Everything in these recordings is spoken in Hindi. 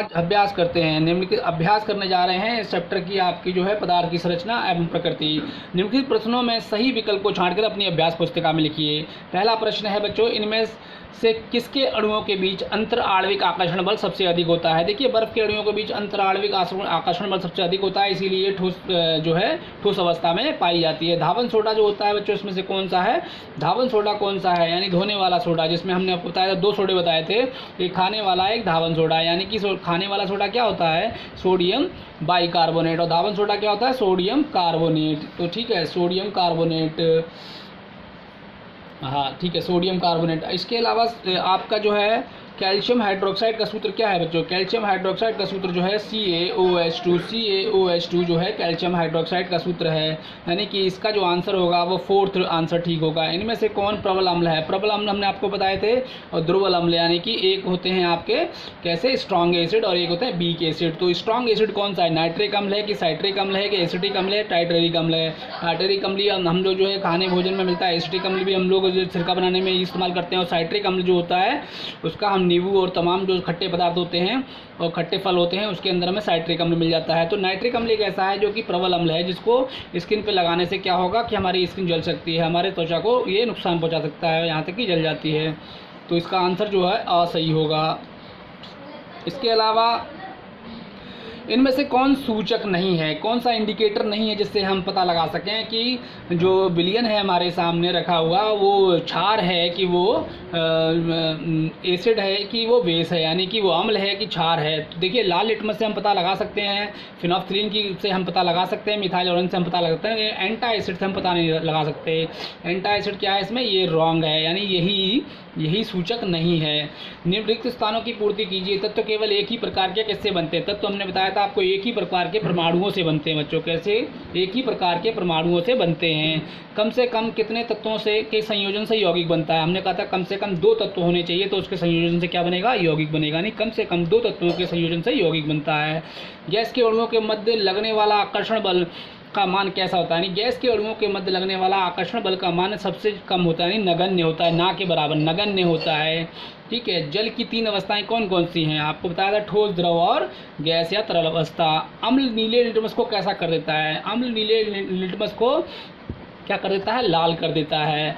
आज अभ्यास करते हैं। निम्नलिखित अभ्यास करने जा रहे हैं इस चैप्टर की आपकी जो है पदार्थ की संरचना एवं प्रकृति। निम्नलिखित प्रश्नों में सही विकल्प को छांटकर अपनी अभ्यास पुस्तिका में लिखिए। पहला प्रश्न है बच्चों, इनमें से किसके अणुओं के बीच अंतर आणविक आकर्षण बल सबसे अधिक होता है। देखिए बर्फ के अणुओं के बीच अंतर आणविक आकर्षण बल सबसे अधिक होता है, इसीलिए ठोस जो है ठोस अवस्था में पाई जाती है। धावन सोडा जो होता है बच्चों, इसमें से कौन सा है? धावन सोडा कौन सा है? यानी धोने वाला सोडा, जिसमें हमने आपको बताया दो सोडे बताए थे, एक खाने वाला एक धावन सोडा। यानी कि खाने वाला सोडा क्या होता है? सोडियम बाइकार्बोनेट, और धावन सोडा क्या होता है? Sodium carbonate. तो ठीक है, सोडियम कार्बोनेट, हाँ ठीक है, सोडियम कार्बोनेट। इसके अलावा आपका जो है कैल्शियम हाइड्रोक्साइड का सूत्र क्या है बच्चों? कैल्शियम हाइड्रोक्साइड का सूत्र जो है CaOH2। CaOH2 जो है कैल्शियम हाइड्रोक्साइड का सूत्र है, यानी कि इसका जो आंसर होगा वो फोर्थ आंसर ठीक होगा। इनमें से कौन प्रबल अम्ल है? प्रबल अम्ल हमने आपको बताए थे, और दुर्बल अम्ल, यानी कि एक होते हैं आपके कैसे स्ट्रॉन्ग एसिड और एक होता है वीक एसिड। तो स्ट्रॉन्ग एसिड कौन सा है? नाइट्रिक अम्ल है कि साइट्रिक अम्ल है कि एसिटिक अम्ल है? टाइट्रेरिक अम्ल है। टाइट्रेरिक अम्ल हम लोग जो है खाने भोजन में मिलता है। एसिटिक अम्ल भी हम लोग जो सिरका बनाने में इस्तेमाल करते हैं, और साइट्रिक अम्ल जो होता है उसका हम नींबू और तमाम जो खट्टे पदार्थ होते हैं और खट्टे फल होते हैं उसके अंदर में साइट्रिक अम्ल मिल जाता है। तो नाइट्रिक अम्ल एक ऐसा है जो कि प्रबल अम्ल है, जिसको स्किन पे लगाने से क्या होगा कि हमारी स्किन जल सकती है, हमारे त्वचा को ये नुकसान पहुंचा सकता है, यहाँ तक कि जल जाती है। तो इसका आंसर जो है अ सही होगा। इसके अलावा इनमें से कौन सूचक नहीं है? कौन सा इंडिकेटर नहीं है जिससे हम पता लगा सकें कि जो विलयन है हमारे सामने रखा हुआ वो क्षार है कि वो एसिड है कि वो बेस है, यानी कि वो अम्ल है कि क्षार है। तो देखिए लाल लिटमस से हम पता लगा सकते हैं, फिनोफ्थलीन की से हम पता लगा सकते हैं, मिथाइल ऑरेंज से हम पता लगा सकते हैं, एंटा एसिड से हम पता नहीं लगा सकते। एंटा एसिड क्या है इसमें? ये रॉन्ग है, यानी यही सूचक नहीं है। निम्नलिखित स्थानों की पूर्ति कीजिए। तत्व केवल एक ही प्रकार के किससे बनते हैं? तत्व हमने बताया था आपको एक ही प्रकार के परमाणुओं से बनते हैं बच्चों। कैसे? एक ही प्रकार के परमाणुओं से बनते हैं। कम से कम कितने तत्वों से के संयोजन से यौगिक बनता है? हमने कहा था कम से कम 2 तत्व होने चाहिए, तो उसके संयोजन से क्या बनेगा? यौगिक बनेगा। नहीं, कम से कम 2 तत्वों के संयोजन से यौगिक बनता है। गैस के अणुओं के मध्य लगने वाला आकर्षण बल का मान कैसा होता है? यानी गैस के अणुओं के मध्य लगने वाला आकर्षण बल का मान सबसे कम होता है, यानी नगण्य होता है, ना के बराबर नगण्य होता है। ठीक है। जल की 3 अवस्थाएं कौन कौन सी हैं? आपको बताया था ठोस, द्रव और गैस या तरल अवस्था। अम्ल नीले लिटमस को कैसा कर देता है? अम्ल नीले लिटमस को क्या कर देता है? लाल कर देता है।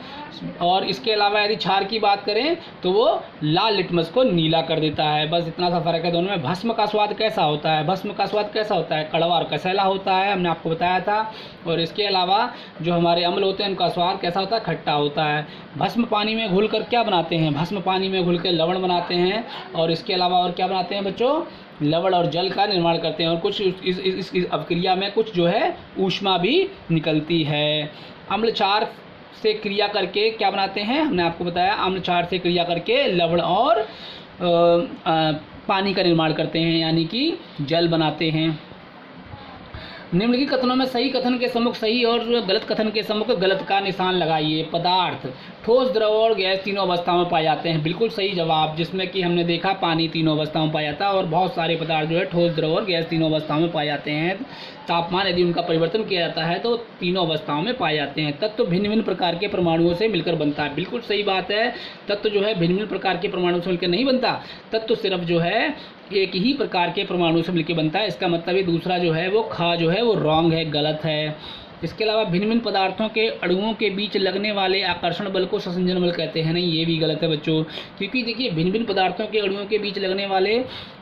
और इसके अलावा यदि क्षार की बात करें तो वो लाल लिटमस को नीला कर देता है। बस इतना सा फर्क है दोनों में। भस्म का स्वाद कैसा होता है? भस्म का स्वाद कैसा होता है? कड़वा और कसैला होता है, हमने आपको बताया था। और इसके अलावा जो हमारे अम्ल होते हैं उनका स्वाद कैसा होता है? खट्टा होता है। भस्म पानी में घुलकर क्या बनाते हैं? भस्म पानी में घुलकर लवण बनाते हैं, और इसके अलावा और क्या बनाते हैं बच्चों? लवण और जल का निर्माण करते हैं। और कुछ इस अभिक्रिया में कुछ जो है ऊष्मा भी निकलती है। अम्ल क्षार से क्रिया करके क्या बनाते हैं? हमने आपको बताया अम्ल क्षार से क्रिया करके लवण और पानी का निर्माण करते हैं, यानी कि जल बनाते हैं। निम्नलिखित कथनों में सही कथन के सम्मुख सही और गलत कथन के सम्मुख गलत का निशान लगाइए। पदार्थ ठोस, द्रव और गैस तीनों अवस्थाओं में पाए जाते हैं। बिल्कुल सही जवाब, जिसमें कि हमने देखा पानी तीनों अवस्थाओं में पाया जाता है, और बहुत सारे पदार्थ जो है ठोस, द्रव और गैस तीनों अवस्थाओं में पाए जाते हैं। तापमान यदि उनका परिवर्तन किया जाता है तो तीनों अवस्थाओं में पाए जाते हैं। तत्व भिन्न भिन्न प्रकार के परमाणुओं से मिलकर बनता है। बिल्कुल सही बात है, तत्व जो है भिन्न भिन्न प्रकार के परमाणुओं से मिलकर नहीं बनता। तत्व सिर्फ जो है एक ही प्रकार के परमाणुओं से मिलकर बनता है। इसका मतलब ये दूसरा जो है वो खा जो है वो रॉन्ग है, गलत है। इसके अलावा भिन्न भिन्न पदार्थों के अणुओं के बीच लगने वाले आकर्षण बल को संसंजन बल कहते हैं। नहीं, ये भी गलत है बच्चों, क्योंकि देखिए भिन्न भिन्न पदार्थों के अणुओं के बीच लगने वाले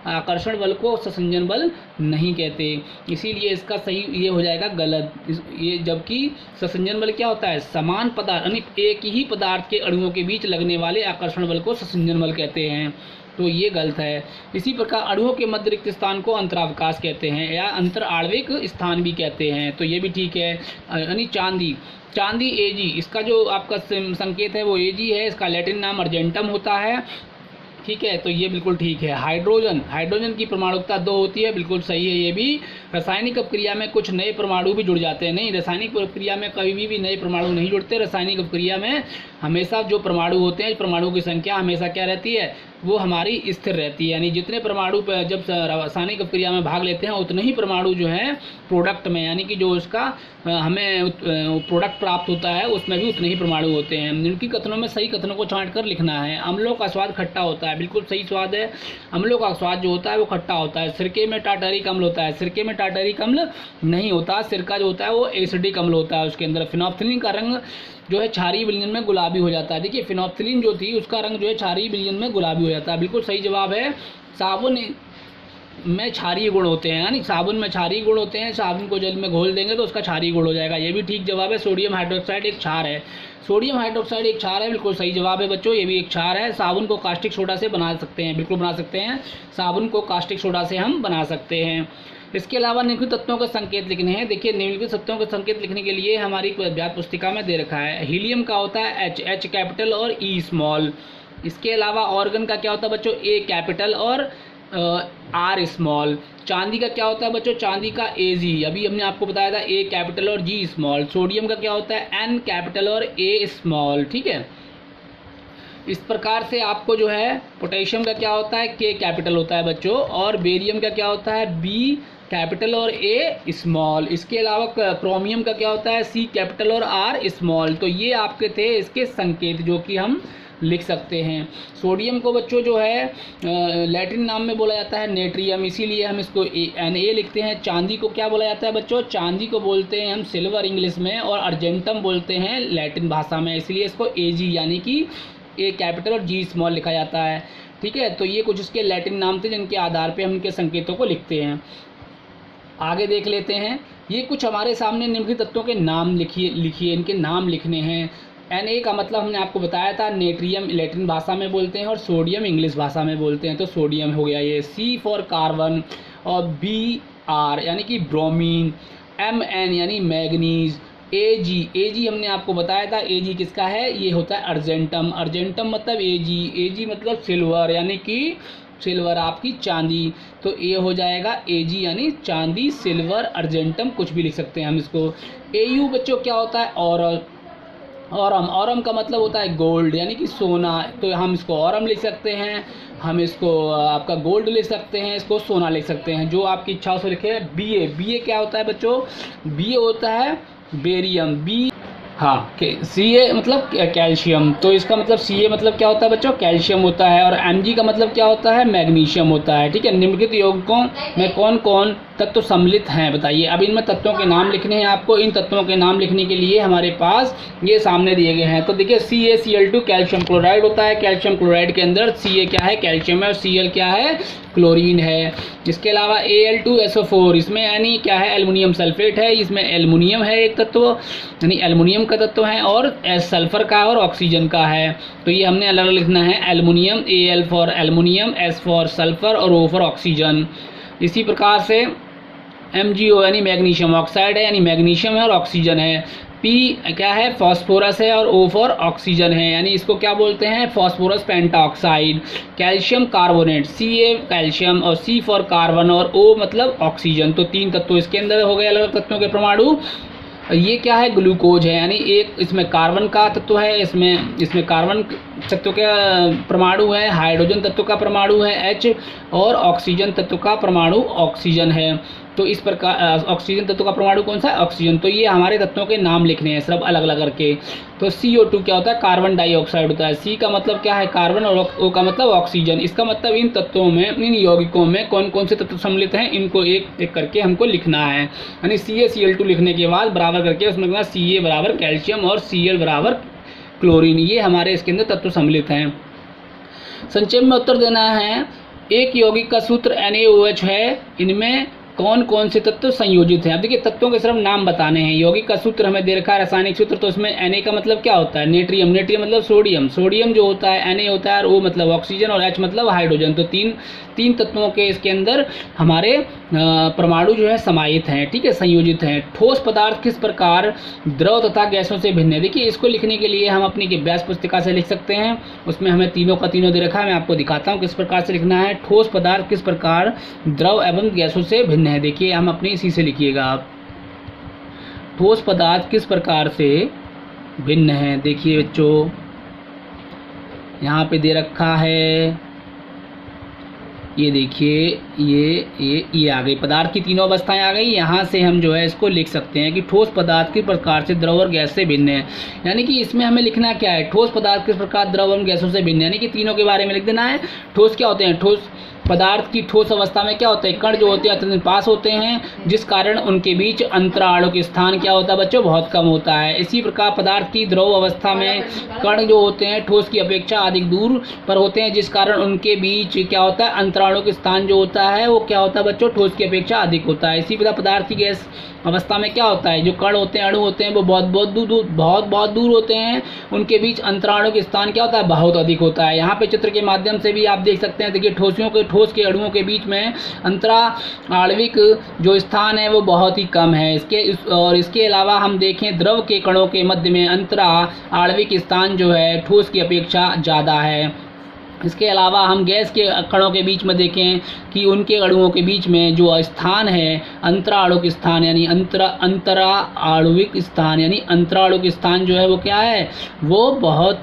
आकर्षण बल को संसंजन बल नहीं कहते, इसीलिए इसका सही ये हो जाएगा गलत। ये जबकि संसंजन बल क्या होता है? समान पदार्थ यानी एक ही पदार्थ के अणुओं के बीच लगने वाले आकर्षण बल को संसंजन बल कहते हैं, तो ये गलत है। इसी प्रकार अणुओं के मध्य रिक्त स्थान को अंतरावकाश कहते हैं या अंतर आणविक स्थान भी कहते हैं, तो ये भी ठीक है। यानी चांदी, चांदी Ag, इसका जो आपका संकेत है वो Ag है, इसका लैटिन नाम अर्जेंटम होता है। ठीक है, तो ये बिल्कुल ठीक है। हाइड्रोजन, हाइड्रोजन की परमाणुकता 2 होती है, बिल्कुल सही है ये भी। रासायनिक अपक्रिया में कुछ नए परमाणु भी जुड़ जाते हैं। नहीं, रासायनिक अपक्रिया में कभी भी नए परमाणु नहीं जुड़ते। रासायनिक अपक्रिया में हमेशा जो परमाणु होते हैं, परमाणु की संख्या हमेशा क्या रहती है? वो हमारी स्थिर रहती है, यानी जितने परमाणु जब रासायनिक अपक्रिया में भाग लेते हैं उतने ही परमाणु जो है प्रोडक्ट में, यानी कि जो उसका हमें प्रोडक्ट प्राप्त होता है उसमें भी उतने ही परमाणु होते हैं। निम्नलिखित कथनों में सही कथनों को छांट कर लिखना है। अम्लों का स्वाद खट्टा होता है, बिल्कुल सही स्वाद है। अम्लों का स्वाद जो होता है वो खट्टा होता है। सिरके में टार्टरिक अम्ल होता है, सिरके में टार्टरिक अम्ल नहीं होता। सिरका जो होता है वो एसिडिक अम्ल होता है उसके अंदर। फिनोल्फ्थालीन का रंग जो है क्षारीय विलयन में गुलाबी हो जाता है। देखिए फिनोल्फ्थालीन जो थी उसका रंग जो है क्षारीय विलयन में गुलाबी हो जाता है, बिल्कुल सही जवाब है। साबुन में क्षारीय गुण होते हैं, यानी साबुन में क्षारीय गुण होते हैं, साबुन को जल में घोल देंगे तो उसका क्षारीय गुण हो जाएगा, ये भी ठीक जवाब है। सोडियम हाइड्रोक्साइड एक क्षार है, सोडियम हाइड्रोक्साइड एक क्षार है, बिल्कुल सही जवाब है बच्चों, ये भी एक क्षार है। साबुन को कास्टिक सोडा से बना सकते हैं, बिल्कुल बना सकते हैं, साबुन को कास्टिक सोडा से हम बना सकते हैं। इसके अलावा निम्नलिखित तत्वों के संकेत लिखने हैं। देखिए निम्नलिखित तत्वों के संकेत लिखने के लिए हमारी अभ्यास पुस्तिका में दे रखा है। हीलियम का होता है एच, एच कैपिटल और ई स्मॉल। इसके अलावा ऑर्गन का क्या होता है बच्चों, ए कैपिटल और आर स्मॉल। चांदी का क्या होता है बच्चों, चांदी का ए जी, अभी हमने आपको बताया था, ए कैपिटल और जी स्मॉल। सोडियम का क्या होता है, एन कैपिटल और ए स्मॉल, ठीक है। इस प्रकार से आपको जो है पोटेशियम का क्या होता है, के कैपिटल होता है बच्चों, और बेरियम का क्या होता है, बी कैपिटल और ए स्मॉल। इसके अलावा क्रोमियम का क्या होता है, सी कैपिटल और आर स्मॉल। तो ये आपके थे इसके संकेत जो कि हम लिख सकते हैं। सोडियम को बच्चों जो है लैटिन नाम में बोला जाता है नेट्रियम, इसीलिए हम इसको Na लिखते हैं। चांदी को क्या बोला जाता है बच्चों, चांदी को बोलते हैं हम सिल्वर इंग्लिश में, और अर्जेंटम बोलते हैं लैटिन भाषा में, इसलिए इसको Ag यानी कि ए कैपिटल और जी स्मॉल लिखा जाता है, ठीक है। तो ये कुछ इसके लैटिन नाम थे जिनके आधार पर हम इनके संकेतों को लिखते हैं। आगे देख लेते हैं, ये कुछ हमारे सामने निम्नलिखित तत्वों के नाम लिखिए, इनके नाम लिखने हैं। Na का मतलब हमने आपको बताया था, नेट्रियम लैटिन भाषा में बोलते हैं और सोडियम इंग्लिश भाषा में बोलते हैं, तो सोडियम हो गया ये। C फॉर कार्बन, और Br यानी कि ब्रोमीन, Mn यानी मैग्नीज, Ag हमने आपको बताया था, Ag किसका है, ये होता है अर्जेंटम, अर्जेंटम मतलब Ag मतलब सिल्वर यानी कि सिल्वर आपकी चांदी, तो ये हो जाएगा Ag यानी चांदी, सिल्वर, अर्जेंटम, कुछ भी लिख सकते हैं हम इसको। Au बच्चों क्या होता है, ऑरम, ऑरम का मतलब होता है गोल्ड यानी कि सोना, तो हम इसको ऑरम लिख सकते हैं, हम इसको आपका गोल्ड लिख सकते हैं, इसको सोना लिख सकते हैं, जो आपकी इच्छा से लिखे। Ba क्या होता है बच्चों, Ba होता है बेरियम, हाँ, Ca मतलब कैल्शियम, तो इसका मतलब Ca मतलब क्या होता है बच्चों, कैल्शियम होता है, और Mg का मतलब क्या होता है, मैग्नीशियम होता है, ठीक है। निम्नलिखित यौगिकों में कौन कौन तत्व सम्मिलित हैं बताइए। अब इनमें तत्वों के नाम लिखने हैं आपको। इन तत्वों के नाम लिखने के लिए हमारे पास ये सामने दिए गए हैं। तो देखिए CaCl2 कैल्शियम क्लोराइड होता है, कैल्शियम क्लोराइड के अंदर Ca क्या है, कैल्शियम है, और Cl क्या है, क्लोरीन है। इसके अलावा Al2SO4, इसमें यानी क्या है, एल्युमिनियम सल्फेट है, इसमें एल्युमिनियम है एक तत्व, यानी एल्युमिनियम का तत्व है, और सल्फर का और ऑक्सीजन का है, तो ये हमने अलग अलग लिखना है। Aluminium, Al for aluminium, S for sulphur, और O फॉर ऑक्सीजन। इसी प्रकार से MgO यानी मैग्नीशियम ऑक्साइड है, यानी मैग्नीशियम है और ऑक्सीजन है। P क्या है, फॉस्फोरस है, और O फॉर ऑक्सीजन है, यानी इसको क्या बोलते हैं, phosphorus pentoxide. Calcium carbonate, Ca calcium, और C फॉर कार्बन, और O मतलब ऑक्सीजन। तो तीन तत्व इसके अंदर हो गए, अलग अलग तत्वों के परमाणु। ये क्या है, ग्लूकोज है, यानी एक इसमें कार्बन का तत्व है, इसमें कार्बन तत्व का परमाणु है, हाइड्रोजन तत्व का परमाणु है H, और ऑक्सीजन तत्व का परमाणु ऑक्सीजन है। तो इस प्रकार ऑक्सीजन तत्व का परमाणु कौन सा है, ऑक्सीजन। तो ये हमारे तत्वों के नाम लिखने हैं सब अलग अलग करके। तो CO2 क्या होता है, कार्बन डाइऑक्साइड होता है। C का मतलब क्या है, कार्बन, और O का मतलब ऑक्सीजन। इसका मतलब इन तत्वों में, इन यौगिकों में कौन कौन से तत्व सम्मिलित हैं, इनको एक एक करके हमको लिखना है। यानी CaCl2 लिखने के बाद बराबर करके उसमें लिखना Ca बराबर कैल्शियम और Cl बराबर क्लोरीन, ये हमारे इसके अंदर तत्व सम्मिलित हैं। संक्षेप में उत्तर देना है। एक यौगिक का सूत्र NaOH है, इनमें कौन कौन से तत्व संयोजित हैं। अब देखिए तत्वों के सिर्फ नाम बताने हैं। यौगिक का सूत्र हमें दे रखा है, रासायनिक सूत्र, तो इसमें Na का मतलब क्या होता है, नेट्रियम, नेट्रियम मतलब सोडियम, सोडियम जो होता है Na होता है, और O मतलब ऑक्सीजन, और H मतलब हाइड्रोजन। तो तीन तत्वों के इसके अंदर हमारे परमाणु जो है समाहित हैं, ठीक है, संयोजित हैं। ठोस पदार्थ किस प्रकार द्रव तथा गैसों से भिन्न है। देखिए इसको लिखने के लिए हम अपनी अभ्यास पुस्तिका से लिख सकते हैं, उसमें हमें तीनों का तीनों दे रखा है। मैं आपको दिखाता हूँ किस प्रकार से लिखना है। ठोस पदार्थ किस प्रकार द्रव एवं गैसों से भिन्न है। देखिए हम अपनी इसी से लिखिएगा आप, ठोस पदार्थ किस प्रकार से भिन्न है। देखिए बच्चों यहाँ पे दे रखा है ये देखिए ये आ गई, पदार्थ की तीनों अवस्थाएं आ गई। यहाँ से हम जो है इसको लिख सकते हैं कि ठोस पदार्थ किस प्रकार से द्रव और गैस से भिन्न है। यानी कि इसमें हमें लिखना क्या है, ठोस पदार्थ किस प्रकार द्रव और गैसों से भिन्न है, यानी कि तीनों के बारे में लिख देना है। ठोस क्या होते हैं, ठोस पदार्थ की ठोस अवस्था में क्या होता है, कण जो होते हैं अत्यंत पास होते हैं, जिस कारण उनके बीच अंतरालों के स्थान क्या होता है बच्चों, बहुत कम होता है। इसी प्रकार पदार्थ की द्रव अवस्था में कण जो होते हैं ठोस की अपेक्षा अधिक दूर पर होते हैं, जिस कारण उनके बीच क्या होता है, अंतरालों के स्थान जो होता है वो क्या होता है बच्चों, ठोस की अपेक्षा अधिक होता है। इसी प्रकार पदार्थ की गैस अवस्था में क्या होता है, जो कण होते हैं, अणु होते हैं, वो बहुत दूर होते हैं, उनके बीच अंतरालों के स्थान क्या होता है, बहुत अधिक होता है। यहाँ पे चित्र के माध्यम से भी आप देख सकते हैं। देखिए ठोस के अणुओं के बीच में अंतराणविक जो स्थान है वो बहुत ही कम है। इसके अलावा हम देखें द्रव के कणों के मध्य में अंतराणविक स्थान जो है ठोस की अपेक्षा ज़्यादा है। इसके अलावा हम गैस के कणों के बीच में देखें कि उनके अणुओं के बीच में जो स्थान है अंतराणुक स्थान यानी अंतराणुविक स्थान यानी अंतराणुक स्थान जो है वो क्या है, वो बहुत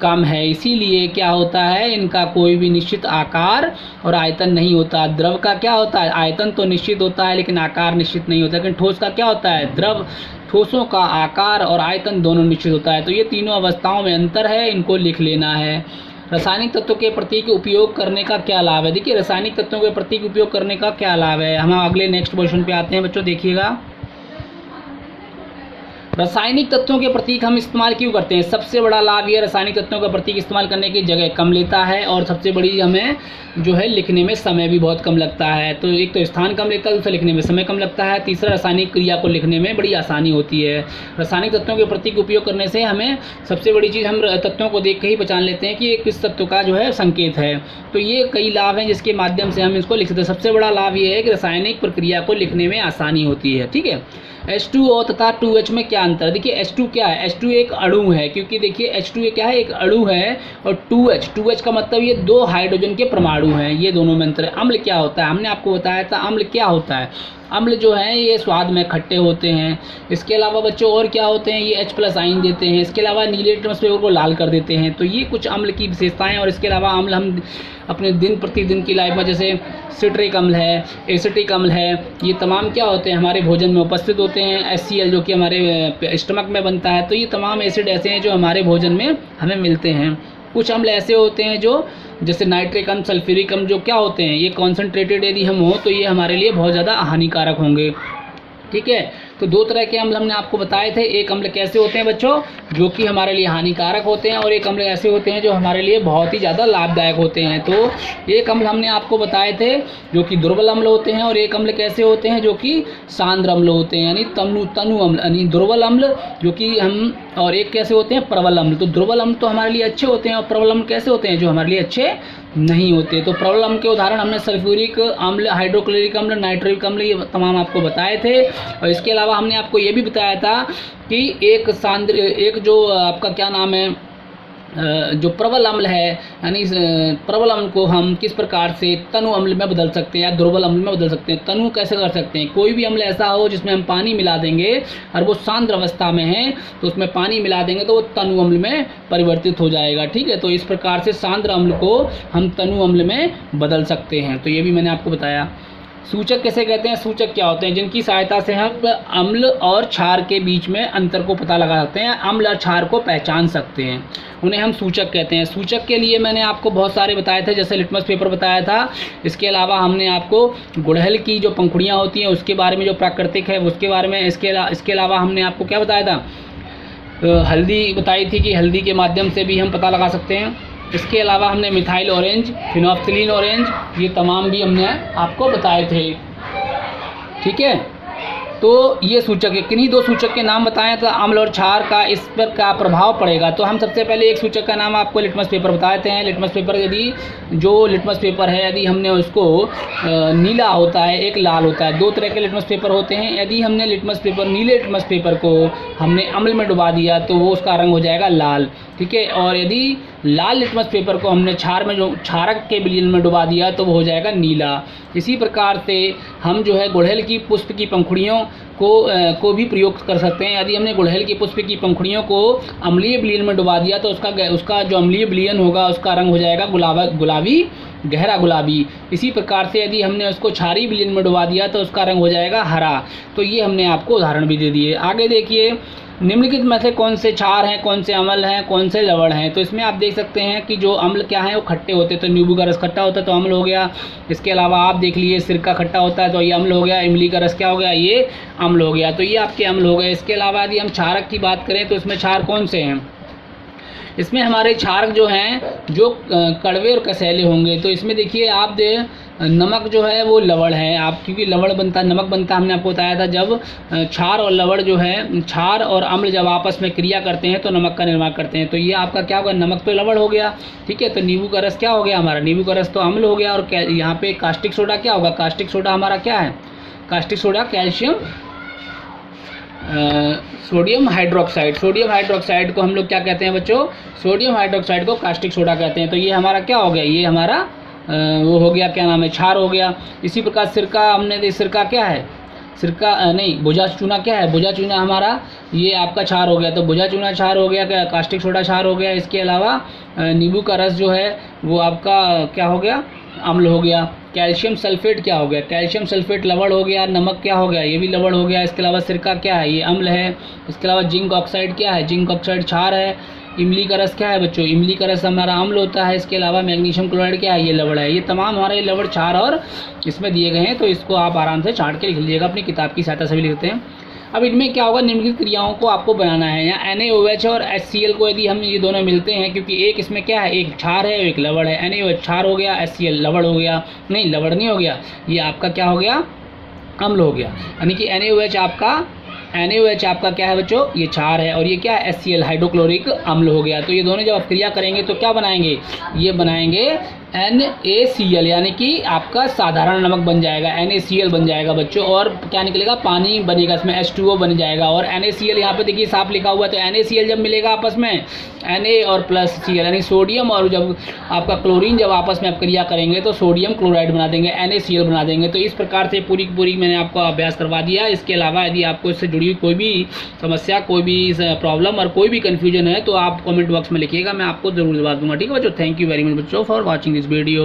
कम है। इसीलिए क्या होता है, इनका कोई भी निश्चित आकार और आयतन नहीं होता। द्रव का क्या होता है, आयतन तो निश्चित होता है लेकिन आकार निश्चित नहीं होता। लेकिन ठोस का क्या होता है, ठोसों का आकार और आयतन दोनों निश्चित होता है। तो ये तीनों अवस्थाओं में अंतर है, इनको लिख लेना है। रासायनिक तत्वों के प्रतीक उपयोग करने का क्या लाभ है। देखिए रासायनिक तत्वों के प्रतीक उपयोग करने का क्या लाभ है, हम अगले नेक्स्ट क्वेश्चन पे आते हैं बच्चों। देखिएगा रासायनिक तत्वों के प्रतीक हम इस्तेमाल क्यों करते हैं। सबसे बड़ा लाभ ये रासायनिक तत्वों का प्रतीक इस्तेमाल करने की जगह कम लेता है, और सबसे बड़ी हमें जो है लिखने में समय भी बहुत कम लगता है। तो एक तो स्थान कम लेता है, दूसरा लिखने में समय कम लगता है, तीसरा रासायनिक क्रिया को लिखने में बड़ी आसानी होती है। रासायनिक तत्वों के प्रतीक उपयोग करने से हमें सबसे बड़ी चीज़, हम तत्वों को देख के ही पहचान लेते हैं कि ये किस तत्व का जो है संकेत है। तो ये कई लाभ हैं जिसके माध्यम से हम इसको लिख सकते हैं। सबसे बड़ा लाभ ये है कि रासायनिक प्रक्रिया को लिखने में आसानी होती है। ठीक है, H2O तथा 2H में क्या अंतर। देखिए H2 क्या है, H2 एक अणु है, क्योंकि देखिए H2 क्या है, एक अणु है, और 2H का मतलब ये दो हाइड्रोजन के परमाणु हैं, ये दोनों में अंतर है। अम्ल क्या होता है, हमने आपको बताया था अम्ल क्या होता है। अम्ल जो हैं ये स्वाद में खट्टे होते हैं। इसके अलावा बच्चों और क्या होते हैं, ये H+ आयन देते हैं। इसके अलावा नीले लिटमस पेपर को लाल कर देते हैं। तो ये कुछ अम्ल की विशेषताएं। और इसके अलावा अम्ल हम अपने दिन प्रतिदिन की लाइफ में, जैसे सिट्रिक अम्ल है, एसिटिक अम्ल है, ये तमाम क्या होते हैं, हमारे भोजन में उपस्थित होते हैं। HCl जो कि हमारे स्टमक में बनता है। तो ये तमाम एसिड ऐसे हैं जो हमारे भोजन में हमें मिलते हैं। कुछ अम्ल ऐसे होते हैं जो, जैसे नाइट्रिक अम्ल, सल्फ्यूरिक अम्ल, जो क्या होते हैं, ये कॉन्सेंट्रेटेड यदि हम हो तो ये हमारे लिए बहुत ज़्यादा हानिकारक होंगे। ठीक है, तो दो तरह के अम्ल हमने आपको बताए थे। एक अम्ल कैसे होते हैं बच्चों, जो कि हमारे लिए हानिकारक होते हैं, और एक अम्ल ऐसे होते हैं जो हमारे लिए बहुत ही ज़्यादा लाभदायक होते हैं। तो एक अम्ल हमने आपको बताए थे जो कि दुर्बल अम्ल होते हैं, और एक अम्ल कैसे होते हैं जो कि सांद्र अम्ल होते हैं, यानी तनु अम्ल, यानी दुर्बल अम्ल जो कि हम, और एक कैसे होते हैं, प्रबल अम्ल। तो दुर्बल अम्ल तो हमारे लिए अच्छे होते हैं, और प्रबल अम्ल कैसे होते हैं, जो हमारे लिए अच्छे नहीं होते। तो प्रबल अम्ल के उदाहरण हमने सल्फ्यूरिक अम्ल, हाइड्रोक्लोरिक अम्ल, नाइट्रिक अम्ल, ये तमाम आपको बताए थे। और इसके अलावा हमने आपको ये भी बताया था कि एक जो आपका क्या नाम है, जो प्रबल अम्ल है, यानी प्रबल अम्ल को हम किस प्रकार से तनु अम्ल में बदल सकते हैं या दुर्बल अम्ल में बदल सकते हैं। तनु कैसे कर सकते हैं, कोई भी अम्ल ऐसा हो जिसमें हम पानी मिला देंगे और वो सांद्र अवस्था में है, तो उसमें पानी मिला देंगे तो वो तनु अम्ल में परिवर्तित हो जाएगा। ठीक है, तो इस प्रकार से सांद्र अम्ल को हम तनु अम्ल में बदल सकते हैं। तो ये भी मैंने आपको बताया। सूचक कैसे कहते हैं, सूचक क्या होते हैं, जिनकी सहायता से हम अम्ल और क्षार के बीच में अंतर को पता लगा सकते हैं, अम्ल और क्षार को पहचान सकते हैं, उन्हें हम सूचक कहते हैं। सूचक के लिए मैंने आपको बहुत सारे बताए थे, जैसे लिटमस पेपर बताया था। इसके अलावा हमने आपको गुड़हल की जो पंखुड़ियाँ होती हैं उसके बारे में, जो प्राकृतिक है उसके बारे में। इसके अलावा हमने आपको क्या बताया था, हल्दी बताई थी कि हल्दी के माध्यम से भी हम पता लगा सकते हैं। इसके अलावा हमने मिथाइल ऑरेंज, फिनोल्फ्थलीन ऑरेंज, ये तमाम भी हमने आपको बताए थे। ठीक है, तो ये सूचक है। किन्हीं दो सूचक के नाम बताएं तो अम्ल और क्षार का इस पर क्या प्रभाव पड़ेगा। तो हम सबसे पहले एक सूचक का नाम आपको लिटमस पेपर बताते हैं। लिटमस पेपर, यदि जो लिटमस पेपर है, यदि हमने उसको नीला होता है, एक लाल होता है, दो तरह के लिटमस पेपर होते हैं। यदि हमने लिटमस पेपर, नीले लिटमस पेपर को हमने अम्ल में डुबा दिया तो वो उसका रंग हो जाएगा लाल। ठीक है, और यदि लाल लिटमस पेपर को हमने क्षार में, जो क्षारक के विलयन में डुबा दिया तो वो हो जाएगा नीला। इसी प्रकार से हम जो है गुड़हल की पुष्प की पंखुड़ियों को भी प्रयोग कर सकते हैं। यदि हमने गुड़हल की पुष्प की पंखुड़ियों को अम्लीय विलयन में डुबा दिया तो उसका जो अम्लीय विलयन होगा उसका रंग हो जाएगा गुलाबी गहरा गुलाबी। इसी प्रकार से यदि हमने उसको क्षारीय विलयन में डुबा दिया तो उसका रंग हो जाएगा हरा। तो ये हमने आपको उदाहरण भी दे दिए। आगे देखिए, निम्नलिखित में से कौन से क्षार हैं, कौन से अम्ल हैं, कौन से लवण हैं। तो इसमें आप देख सकते हैं कि जो अम्ल क्या है वो खट्टे होते हैं, तो नींबू का रस खट्टा होता है तो अम्ल हो गया। इसके अलावा आप देख लीजिए, सिरका खट्टा होता है तो ये अम्ल हो गया। इमली का रस क्या हो गया, ये अम्ल हो गया। तो ये आपके अम्ल हो गए। इसके अलावा यदि हम क्षारक की बात करें तो इसमें क्षार कौन से हैं, इसमें हमारे क्षारक जो हैं जो कड़वे और कसैले होंगे। तो इसमें देखिए आप नमक जो है वो लवण है। आप क्योंकि लवण बनता है, नमक बनता है, हमने आपको बताया था जब क्षार और लवण जो है, क्षार और अम्ल जब आपस में क्रिया करते हैं तो नमक का निर्माण करते हैं। तो ये आपका क्या होगा, नमक तो लवण हो गया, ठीक है। तो नींबू का रस क्या हो गया हमारा, नींबू का रस तो अम्ल हो गया। और यहाँ पे कास्टिक सोडा क्या होगा, कास्टिक सोडा हमारा क्या है, caustic soda calcium sodium hydroxide. Sodium hydroxide को हम लोग क्या कहते हैं बच्चों, सोडियम हाइड्रोक्साइड को कास्टिक सोडा कहते हैं। तो ये हमारा क्या हो गया, ये हमारा वो हो गया, क्या नाम है, क्षार हो गया। इसी प्रकार सिरका, हमने सिरका क्या है, सिरका नहीं, भुजा चूना क्या है, भुजा चूना हमारा ये आपका क्षार हो गया। तो भुजा चूना क्षार हो गया, क्या कास्टिक सोडा क्षार हो गया। इसके अलावा नींबू का रस जो है वो आपका क्या हो गया, अम्ल हो गया। कैल्शियम सल्फेट क्या हो गया, कैल्शियम सल्फेट लवण हो गया। नमक क्या हो गया, ये भी लवण हो गया। इसके अलावा सिरका क्या है, ये अम्ल है। इसके अलावा जिंक ऑक्साइड क्या है, जिंक ऑक्साइड क्षार है। इमली का रस क्या है बच्चों, इमली का रस हमारा अम्ल होता है। इसके अलावा मैग्नीशियम क्लोराइड क्या है, ये लवण है। ये तमाम हमारे लवण क्षार और इसमें दिए गए हैं। तो इसको आप आराम से छांट के लिख लीजिएगा, अपनी किताब की सहायता से भी लिखते हैं। अब इनमें क्या होगा, निम्नलिखित क्रियाओं को आपको बनाना है। यहाँ NaOH और HCl को यदि हम ये दोनों मिलते हैं, क्योंकि एक इसमें क्या है, एक क्षार है और एक लवण है। NaOH क्षार हो गया, HCl लवण हो गया, नहीं लवण नहीं हो गया, ये आपका क्या हो गया, अम्ल हो गया। यानी कि NaOH आपका क्या है बच्चों, ये क्षार है, और ये क्या है, HCl हाइड्रोक्लोरिक अम्ल हो गया। तो ये दोनों जब आप क्रिया करेंगे तो क्या बनाएंगे, ये बनाएंगे NaCl, यानी कि आपका साधारण नमक बन जाएगा, NaCl बन जाएगा बच्चों। और क्या निकलेगा, पानी बनेगा, इसमें H2O बन जाएगा। और NaCl यहाँ पे देखिए साफ लिखा हुआ है। तो NaCl जब मिलेगा आपस में, Na और प्लस Cl यानी सोडियम और जब आपका क्लोरीन जब आपस में आप क्रिया करेंगे तो सोडियम क्लोराइड बना देंगे, NaCl बना देंगे। तो इस प्रकार से पूरी की पूरी मैंने आपको अभ्यास करवा दिया। इसके अलावा यदि आपको इससे जुड़ी कोई भी समस्या, कोई भी प्रॉब्लम और कोई भी कन्फ्यूजन है तो आप कॉमेंट बॉक्स में लिखिएगा, मैं आपको जरूर जवाब दूंगा। ठीक है बच्चों, थैंक यू वेरी मच बच्चों फॉर वॉचिंग दिस वीडियो।